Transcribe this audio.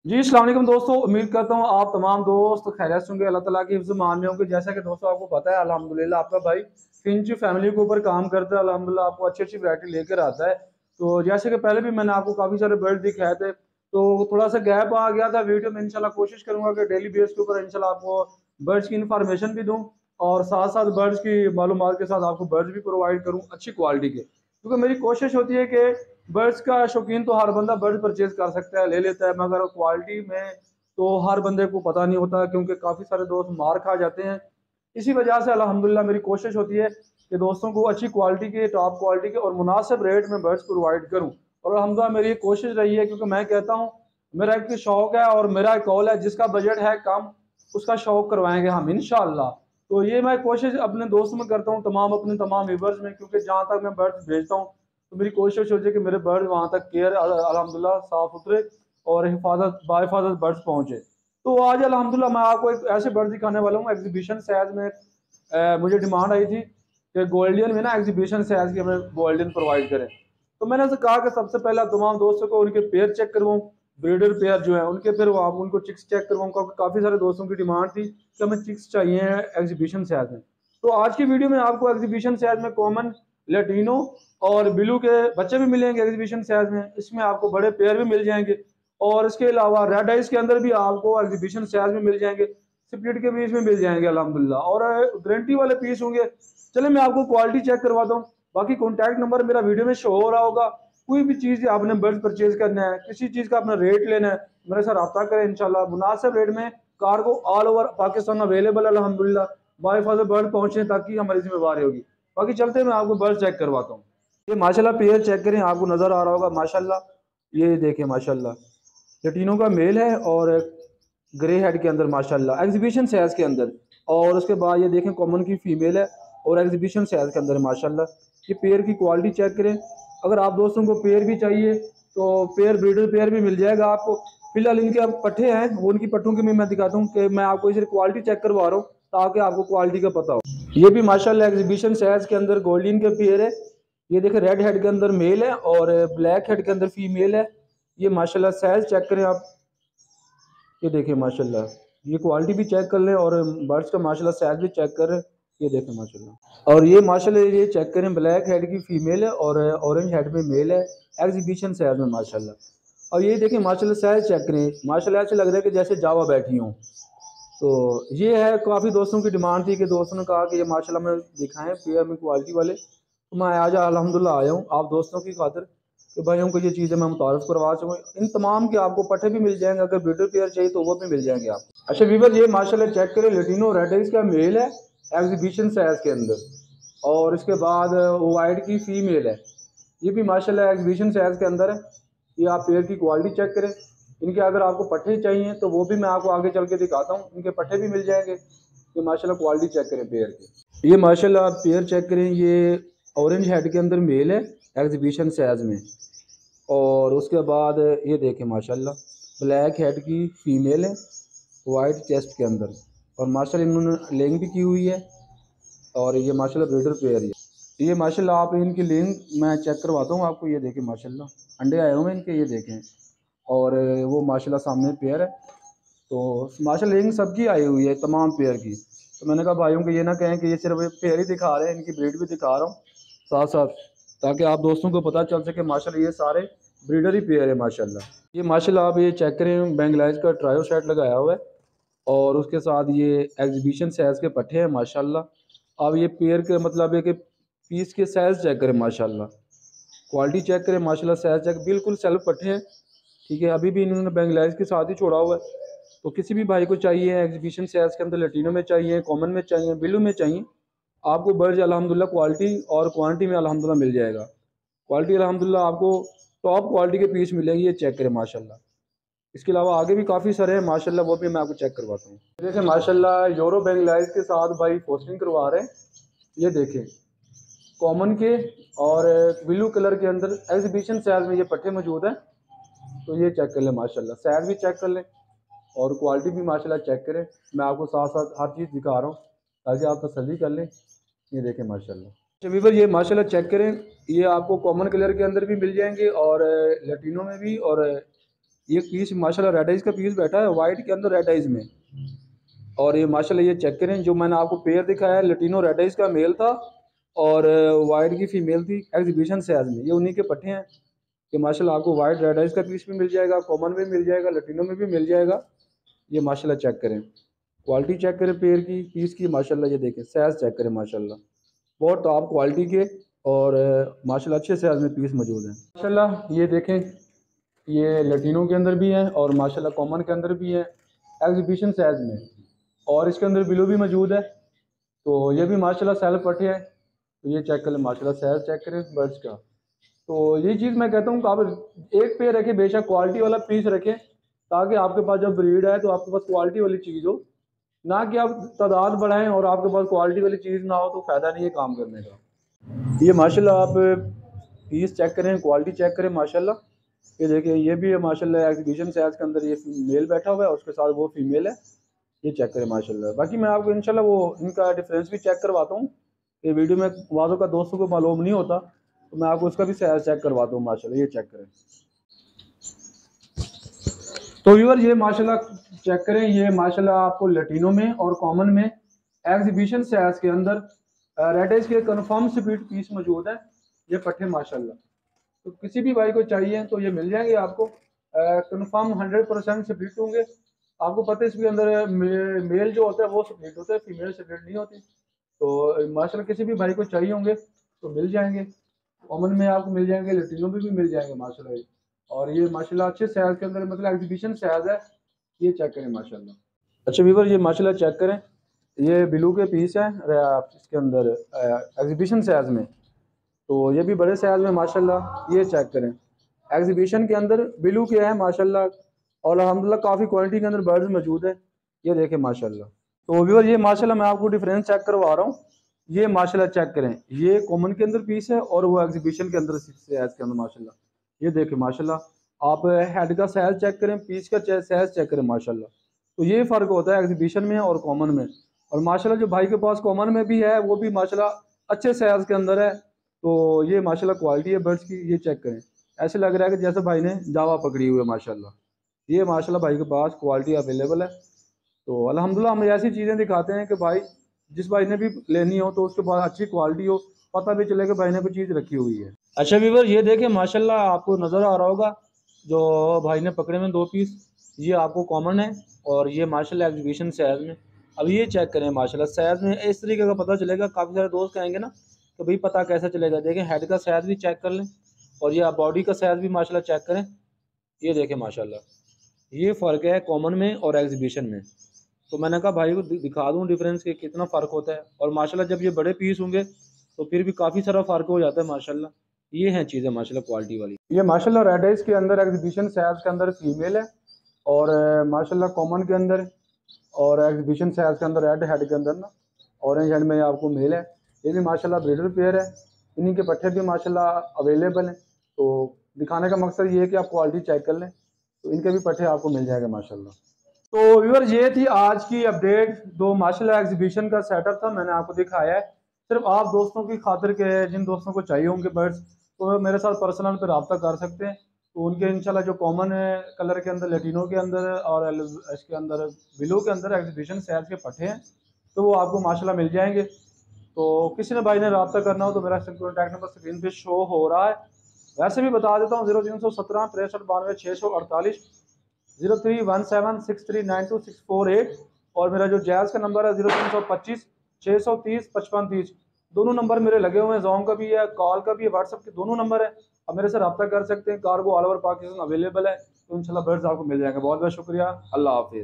जी अस्सलाम वालेकुम दोस्तों, उम्मीद करता हूँ आप तमाम दोस्त खैरियत से होंगे। अल्लाह ताला की हिफ्ज़ मान में होंगे। जैसा कि दोस्तों आपको पता है, अल्हम्दुलिल्लाह आपका भाई फिंच फैमिली के ऊपर काम करता है। अल्हम्दुलिल्लाह आपको अच्छी अच्छी वैरायटी लेकर आता है। तो जैसे कि पहले भी मैंने आपको काफ़ी सारे बर्ड दिखाए थे, तो थोड़ा सा गैप आ गया था वीडियो में। इंशाल्लाह कोशिश करूंगा कि डेली बेस के ऊपर इंशाल्लाह आपको बर्ड्स की इन्फॉर्मेशन भी दूँ और साथ साथ बर्ड्स की मालूमात के साथ आपको बर्ड्स भी प्रोवाइड करूँ अच्छी क्वालिटी के, क्योंकि मेरी कोशिश होती है कि बर्ड्स का शौकीन तो हर बंदा बर्ड परचेज कर सकता है, ले लेता है, मगर क्वालिटी में तो हर बंदे को पता नहीं होता, क्योंकि काफ़ी सारे दोस्त मार खा जाते हैं। इसी वजह से अल्हम्दुलिल्लाह मेरी कोशिश होती है कि दोस्तों को अच्छी क्वालिटी के, टॉप क्वालिटी के और मुनासिब रेट में बर्ड्स प्रोवाइड करूं। और अल्हम्दुलिल्लाह मेरी ये कोशिश रही है, क्योंकि मैं कहता हूं मेरा एक शौक है और मेरा एक कौल है, जिसका बजट है कम उसका शौक करवाएंगे हम इंशाअल्लाह। तो ये मैं कोशिश अपने दोस्तों में करता हूँ, अपने तमाम व्यूवर्स में, क्योंकि जहाँ तक मैं बर्ड्स भेजता हूँ तो मेरी कोशिश होती है कि मेरे बर्ड वहाँ तक केयर अल्हम्दुलिल्लाह साफ सुथरे और हिफाजत बाहिफाजत बर्ड्स पहुँचे। तो आज अल्हम्दुलिल्लाह मैं आपको एक ऐसे बर्ड दिखाने वाला हूँ एग्जीबिशन सैज में। मुझे डिमांड आई थी कि गोल्डन में ना एग्जीबिशन सैज की हमें गोल्डन प्रोवाइड करें। तो मैंने उनसे कहा कि सबसे पहले आप तमाम दोस्तों को उनके पेयर चेक करवाऊँ, ब्रीडर पेयर जो है उनके, फिर आप उनको चिक्स चेक करवाऊँ, क्योंकि काफ़ी सारे दोस्तों की डिमांड थी कि हमें चिक्स चाहिए एग्जीबिशन सैज में। तो आज की वीडियो में आपको एग्जीबिशन सैज में कॉमन, लेटिनो और ब्लू के बच्चे भी मिलेंगे एग्जीबिशन सैज में। इसमें आपको बड़े पेयर भी मिल जाएंगे और इसके अलावा रेड आइस के अंदर भी आपको एग्जीबिशन सैज में मिल जाएंगे, स्प्लिट के पीस में मिल जाएंगे अल्हम्दुलिल्लाह, और गारंटी वाले पीस होंगे। चले मैं आपको क्वालिटी चेक करवाता हूँ। बाकी कॉन्टैक्ट नंबर मेरा वीडियो में शो हो रहा होगा। कोई भी चीज़ आपने बर्ड परचेज करना है, किसी चीज़ का अपना रेट लेना है, मेरे साथ रब्ता करें इंशाल्लाह मुनासिब रेट में। Cargo all over Pakistan available अल्हम्दुलिल्लाह, बाईफाजत बर्ड पहुंचे ताकि हमारी जिम्मेवारी होगी। बाकी चलते हैं, मैं आपको बर्ड चेक करवाता हूँ। ये माशाल्लाह पेयर चेक करें, आपको नज़र आ रहा होगा माशाल्लाह। ये देखें माशाल्लाह, लटीनों का मेल है और ग्रे हेड के अंदर माशाल्लाह एग्जीबिशन साइज के अंदर। और उसके बाद ये देखें कॉमन की फीमेल है और एग्जीबिशन साइज के अंदर माशाल्लाह। ये पेयर की क्वालिटी चेक करें। अगर आप दोस्तों को पेयर भी चाहिए तो पेयर, ब्रीडर पेयर भी मिल जाएगा आपको। फिलहाल इनके अब पट्ठे हैं, वो उनकी पट्टों की मैं दिखाता हूँ कि मैं आपको इसे क्वालिटी चेक करवा रहा हूँ ताकि आपको क्वालिटी का पता हो। ये भी माशाल्लाह एग्जीबिशन साइज के अंदर गोल्डन के पेयर है। ये देखें रेड हेड के अंदर मेल है और ब्लैक हेड के अंदर फीमेल है। ये माशाल्लाह साइज चेक करें आप, ये देखिए माशाल्लाह। ये क्वालिटी भी चेक कर लें और बर्ड्स का माशाल्लाह साइज भी चेक करें। ये देखें माशाल्लाह। और ये माशाल्लाह ये चेक करें, ब्लैक हेड की फीमेल है और ऑरेंज हेड में मेल है एग्जीबिशन साइज में माशाल्लाह। और ये देखें माशाल्लाह साइज चेक करें, माशाल्लाह ऐसे लग रहा है कि जैसे जावा बैठी हूँ। तो ये है, काफ़ी दोस्तों की डिमांड थी कि दोस्तों ने कहा कि ये माशाल्लाह में दिखाएं पेयर में क्वालिटी वाले, तो मैं आज अल्हम्दुलिल्लाह आया हूँ आप दोस्तों की खातिर कि भाइयों को ये चीज़ें मैं मुतारफ़ करवा सकूँ। इन तमाम के आपको पट्टे भी मिल जाएंगे, अगर ब्रीडर पेयर चाहिए तो वो भी मिल जाएंगे आप। अच्छा वीवर, ये माशाल्लाह चेक करें, लेटिनो रेड है इसका मेल है एग्जीबिशन साइज के अंदर, और इसके बाद वाइट की फीमेल है। ये भी माशाल्लाह एग्जीबिशन साइज के अंदर है। ये आप पेयर की क्वालिटी चेक करें। इनके अगर आपको पट्टे चाहिए तो वो भी मैं आपको आगे चल के दिखाता हूँ, इनके पट्टे भी मिल जाएंगे। ये माशाल्लाह क्वालिटी चेक करें पेयर की। ये माशाल्लाह आप पेयर चेक करें, ये ऑरेंज हेड के अंदर मेल है एग्जीबिशन साइज में, और उसके बाद ये देखें माशाल्लाह ब्लैक हेड की फीमेल है वाइट चेस्ट के अंदर, और माशाल्लाह इन्होंने लेंग भी की हुई है। और ये माशाल्लाह ब्रीडर पेयर है। ये माशाल्लाह आप इनकी लेंग मैं चेक करवाता हूँ आपको। ये देखें माशाल्लाह अंडे आए हुए हैं इनके, ये देखें। और वो माशाल्लाह सामने पेयर है। तो माशाल्लाह लेंग सबकी आई हुई है तमाम पेयर की। तो मैंने कहा भाइयों को ये ना कहें कि ये सिर्फ पेयर ही दिखा रहे हैं, इनकी ब्रीड भी दिखा रहा हूँ साथ साथ, ताकि आप दोस्तों को पता चल सके माशाल्लाह ये सारे ब्रीडर ही पेयर है माशाल्लाह। ये माशाल्लाह आप ये चेक करें, बेंगलाइज का ट्रायो सेट लगाया हुआ है और उसके साथ ये एग्जीबिशन साइज़ के पट्टे हैं माशाल्लाह। अब ये पेयर के मतलब है कि पीस के साइज़ चेक करें माशाल्लाह, क्वालिटी चेक करें माशाल्लाह, साइज़ चेक, बिल्कुल सेल्फ पट्टे हैं। ठीक है, अभी भी इन्होंने बेंगलाइज के साथ ही छोड़ा हुआ है। तो किसी भी भाई को चाहिए एग्जीबिशन साइज़ के अंदर, लटीनो में चाहिए, कॉमन में चाहिए, ब्लू में चाहिए, आपको बर्ज अल्हम्दुलिल्लाह क्वालिटी और क्वांटिटी में अल्हम्दुलिल्लाह मिल जाएगा। क्वालिटी अल्हम्दुलिल्लाह आपको टॉप क्वालिटी के पीस मिलेंगे, ये चेक करें माशाल्लाह। इसके अलावा आगे भी काफ़ी सारे हैं माशाल्लाह, वो भी मैं आपको चेक करवाता हूँ। देखिए माशाल्लाह यूरो बेंगलाइज के साथ भाई पोस्टिंग करवा रहे हैं। ये देखें कॉमन के और ब्लू कलर के अंदर एग्जीबिशन साइज में ये पट्टे मौजूद हैं। तो ये चेक कर लें माशाल्लाह, साइज भी चेक कर लें और क्वालिटी भी माशाल्लाह चेक करें। मैं आपको साथ साथ हर चीज़ दिखा रहा हूँ ताकि आप तसल्ली कर लें। ये देखें माशाल्लाह। अच्छा वीवर, ये माशाल्लाह चेक करें, ये आपको कॉमन कलर के अंदर भी मिल जाएंगे और लटीनों में भी और ये पीस माशाल्लाह रेड आइज का पीस बैठा है वाइट के अंदर रेड आइज में। और ये माशाल्लाह ये चेक करें, जो मैंने आपको पेयर दिखाया है लटीनो रेड आइज का मेल था और वाइट की फीमेल थी एग्जीबिशन साइज में। ये उन्हीं के पट्टे हैं कि माशाल्लाह आपको वाइट रेड आइज का पीस भी मिल जाएगा, कॉमन में मिल जाएगा, लटीनो में भी मिल जाएगा। ये माशाल्लाह चेक करें, क्वालिटी चेक करें पेयर की, पीस की। माशाल्लाह ये देखें, साइज़ चेक करें, माशाल्लाह बहुत टॉप क्वालिटी के और माशाल्लाह अच्छे साइज़ में पीस मौजूद हैं। माशाल्लाह ये देखें, ये लटीनों के अंदर भी हैं और माशाल्लाह कॉमन के अंदर भी हैं एग्जीबिशन साइज़ में, और इसके अंदर बिलो भी मौजूद है। तो ये भी माशाल्लाह सेल पट्टे हैं। तो ये चेक करें, माशाल्लाह साइज़ चेक करें बर्ड्स का। तो ये चीज़ मैं कहता हूँ कि आप एक पेयर रखें, बेशक क्वालिटी वाला पीस रखें, ताकि आपके पास जब ब्रीड है तो आपके पास क्वालिटी वाली चीज़ हो, ना कि आप तादाद बढ़ाएं और आपके पास क्वालिटी वाली चीज़ ना हो, तो फ़ायदा नहीं है काम करने का। ये माशाल्लाह आप पीस चेक करें, क्वालिटी चेक करें माशाल्लाह। ये देखिए, ये भी है माशाल्लाह एग्जीबिशन साइज़ के अंदर, ये मेल बैठा हुआ है, उसके साथ वो फीमेल है। ये चेक करें माशाल्लाह। बाकी मैं आपको इंशाल्लाह वो इनका डिफरेंस भी चेक करवाता हूँ। ये वीडियो में वालों का दोस्तों को मालूम नहीं होता, तो मैं आपको उसका भी साइज़ चेक करवाता हूँ माशाल्लाह। ये चेक करें। तो व्यूअर ये माशाल्लाह चेक करें, ये माशाल्लाह आपको लटीनों में और कॉमन में एग्जीबिशन साइज के अंदर रेड आइज के कन्फर्म स्पीड पीस मौजूद है। ये पट्टे माशाल्लाह, तो किसी भी भाई को चाहिए तो ये मिल जाएंगे आपको। कन्फर्म 100% स्प्लिट होंगे। आपको पता है इसके अंदर मेल जो होता है वो स्प्लिट होता है, फीमेल स्प्लिट नहीं होती। तो माशाल्लाह किसी भी भाई को चाहिए होंगे तो मिल जाएंगे। कॉमन में आपको मिल जाएंगे, लटीनों में भी मिल जाएंगे माशाल्लाह। और ये माशाल्लाह अच्छे साइज के अंदर, मतलब एग्जीबिशन साइज है। ये चेक करें माशाल्लाह। अच्छा व्यूअर, ये माशाल्लाह चेक करें, ये ब्लू के पीस हैं इसके अंदर एग्जीबिशन साइज में। तो ये भी बड़े साइज में माशाल्लाह। ये चेक करें, एग्जीबिशन के अंदर ब्लू के हैं माशाल्लाह, और अल्हम्दुलिल्लाह काफ़ी क्वालिटी के अंदर बर्ड्स मौजूद है। ये देखें माशाल्लाह। तो व्यूअर ये माशाल्लाह मैं आपको डिफरेंस चेक करवा रहा हूँ। ये माशाल्लाह चेक करें, ये कॉमन के अंदर पीस है और वो एग्जीबिशन के अंदर साइज के अंदर माशाल्लाह। ये देखें माशाल्लाह, आप हेड का साइज चेक करें, पीस का साइज चेक करें माशाल्लाह। तो ये फ़र्क होता है एग्जीबिशन में और कॉमन में। और माशाल्लाह जो भाई के पास कॉमन में भी है वो भी माशाल्लाह अच्छे साइज के अंदर है। तो ये माशाल्लाह क्वालिटी है बर्ड्स की। ये चेक करें, ऐसे लग रहा है कि जैसे भाई ने जावा पकड़ी हुई है माशाल्लाह। ये माशाल्लाह भाई के पास क्वालिटी अवेलेबल है। तो अल्हम्दुलिल्लाह हम ऐसी चीज़ें दिखाते हैं कि भाई जिस भाई ने भी लेनी हो तो उसके पास अच्छी क्वालिटी हो, पता भी चले कि भाई ने कोई चीज़ रखी हुई है। अच्छा व्यूअर, ये देखें माशाल्लाह, आपको नज़र आ रहा होगा जो भाई ने पकड़े में 2 पीस, ये आपको कॉमन है और ये माशाल्लाह एग्जीबिशन साइज में। अब ये चेक करें माशाल्लाह, साइज में इस तरीके का पता चलेगा। काफ़ी सारे दोस्त कहेंगे ना तो भाई पता कैसे चलेगा। देखें हेड का साइज भी चेक कर लें और ये बॉडी का साइज भी माशाल्लाह चेक करें। ये देखें माशाल्लाह, ये फ़र्क है कॉमन में और एग्जीबिशन में। तो मैंने कहा भाई को दिखा दूं डिफरेंस के कितना फ़र्क होता है। और माशाल्लाह जब ये बड़े पीस होंगे तो फिर भी काफ़ी सारा फ़र्क हो जाता है माशाल्लाह। ये हैं चीज़ें माशाल्लाह क्वालिटी वाली। ये माशाल्लाह रेड आइज के अंदर एग्जीबिशन साइज के अंदर फीमेल है और माशाल्लाह कॉमन के अंदर और एग्जीबिशन साइज के अंदर रेड हेड के अंदर ना ऑरेंज हेड में आपको मेल है। ये भी माशाल्लाह ब्रीडर पेयर है। इन्हीं के पट्टे भी माशाल्लाह अवेलेबल हैं। तो दिखाने का मकसद ये है कि आप क्वालिटी चेक कर लें, तो इनके भी पट्टे आपको मिल जाएंगे माशाल्लाह। तो व्यूअर ये थी आज की अपडेट। दो माशाल्लाह एग्जीबिशन का सेटअप था, मैंने आपको दिखाया है। सिर्फ आप दोस्तों की खातिर के, जिन दोस्तों को चाहिए होंगे बर्ड्स, तो मेरे साथ पर्सनल पे रब्ता कर सकते हैं। तो उनके इंशाल्लाह जो कॉमन है कलर के अंदर, लेटिनो के अंदर और इसके अंदर ब्लू के अंदर एग्जीबिशन साइज के पट्टे हैं, तो वो आपको माशाल्लाह मिल जाएंगे। तो किसी ने भाई ने रब्ता करना हो तो मेरा कॉन्टैक्ट नंबर स्क्रीन पे शो हो रहा है। वैसे भी बता देता हूँ, 0317 63 92 648, 03176392 और मेरा जो जैज़ का नंबर है 0325 630 55 30। दोनों नंबर मेरे लगे हुए हैं, जोन का भी है, कॉल का भी है, व्हाट्सएप के दोनों नंबर है। आप मेरे से रब्ता कर सकते हैं। Cargo all over Pakistan available है। तो इंशाल्लाह बर्ड्स आपको मिल जाएंगे। बहुत बहुत शुक्रिया। अल्लाह हाफिज़।